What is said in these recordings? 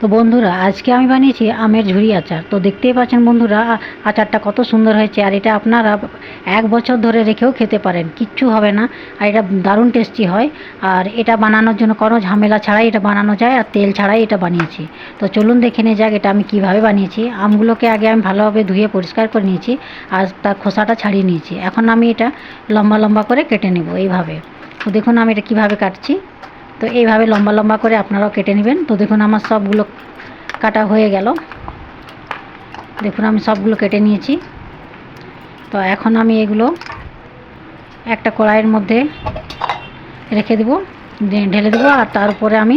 তো বন্ধুরা আজকে আমি বানিয়েছি আমের ঝুরি আচার। তো দেখতেই পাচ্ছেন বন্ধুরা আচারটা কত সুন্দর হয়েছে। আর এটা আপনারা 1 বছর ধরে রেখেও খেতে পারেন, কিচ্ছু হবে না। আর এটা দারুণ টেস্টি হয়। আর এটা বানানোর জন্য কোনো ঝামেলা ছাড়াই এটা বানানো যায়, আর তেল ছাড়াই এটা বানিয়েছি। তো চলুন দেখে নিয়ে যাক এটা আমি কিভাবে বানিয়েছি। আমগুলোকে আগে আমি ভালোভাবে ধুয়ে পরিষ্কার করে নিয়েছি, আর তার খোসাটা ছাড়িয়ে নিয়েছি। এখন আমি এটা লম্বা লম্বা করে কেটে নেব এইভাবে। তো দেখুন আমি এটা কীভাবে কাটছি। তো এইভাবে লম্বা লম্বা করে আপনারাও কেটে নেবেন। তো দেখুন আমার সবগুলো কাটা হয়ে গেল। দেখুন আমি সবগুলো কেটে নিয়েছি। তো এখন আমি এগুলো একটা কড়াইয়ের মধ্যে রেখে দেবো, ঢেলে দেবো। আর তার উপরে আমি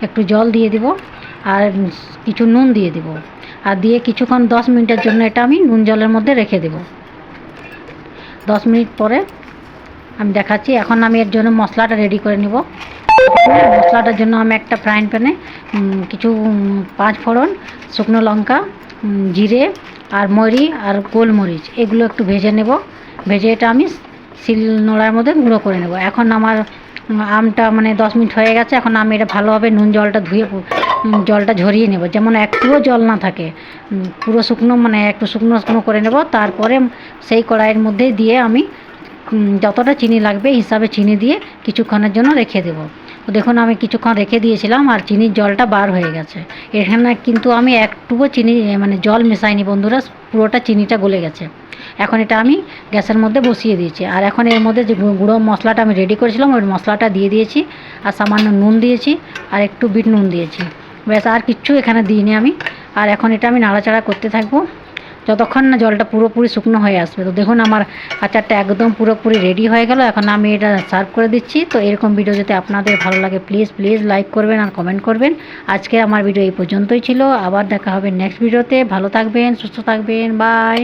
একটু জল দিয়ে দেবো, আর কিছু নুন দিয়ে দেবো, আর দিয়ে কিছুক্ষণ 10 মিনিটের জন্য এটা আমি নুন জলের মধ্যে রেখে দেবো। 10 মিনিট পরে আমি দেখাচ্ছি। এখন আমি এর জন্য মশলাটা রেডি করে নেব। মশলাটার জন্য আমি একটা ফ্রাইং প্যানে কিছু 5 ফোড়ন, শুকনো লঙ্কা, জিরে আর মরি আর গোলমরিচ এগুলো একটু ভেজে নেব। ভেজে এটা আমি শিল নোড়ার মধ্যে গুঁড়ো করে নেব। এখন আমার আমটা 10 মিনিট হয়ে গেছে। এখন আমি এটা ভালোভাবে নুন জলটা ধুয়ে জলটা ঝরিয়ে নেব, যেমন একটুও জল না থাকে। পুরো শুকনো একটু শুকনো শুকনো করে নেব। তারপরে সেই কড়াইয়ের মধ্যে দিয়ে আমি যতটা চিনি লাগবে হিসাবে চিনি দিয়ে কিছুক্ষণের জন্য রেখে দেব। তো দেখুন আমি কিছুক্ষণ রেখে দিয়েছিলাম, আর চিনির জলটা বার হয়ে গেছে। এখানে কিন্তু আমি একটুও চিনি জল মেশাইনি বন্ধুরা, পুরোটা চিনিটা গলে গেছে। এখন এটা আমি গ্যাসের মধ্যে বসিয়ে দিয়েছি। আর এখন এর মধ্যে যে গুঁড়ো মশলাটা আমি রেডি করেছিলাম ওই মশলাটা দিয়ে দিয়েছি, আর সামান্য নুন দিয়েছি, আর একটু বিট নুন দিয়েছি। ব্যাস, আর কিচ্ছু এখানে দিইনি আমি। আর এখন এটা আমি নাড়াচাড়া করতে থাকবো যতক্ষণ না জলটা পুরোপুরি শুকনো হয়ে আসবে। তো দেখুন আমার আচারটা একদম পুরোপুরি রেডি হয়ে গেল। এখন আমি এটা সার্ভ করে দিচ্ছি। তো এরকম ভিডিও যদি আপনাদের ভালো লাগে প্লিজ লাইক করবেন আর কমেন্ট করবেন। আজকে আমার ভিডিও এই পর্যন্তই ছিল। আবার দেখা হবে নেক্সট ভিডিওতে। ভালো থাকবেন, সুস্থ থাকবেন, বাই।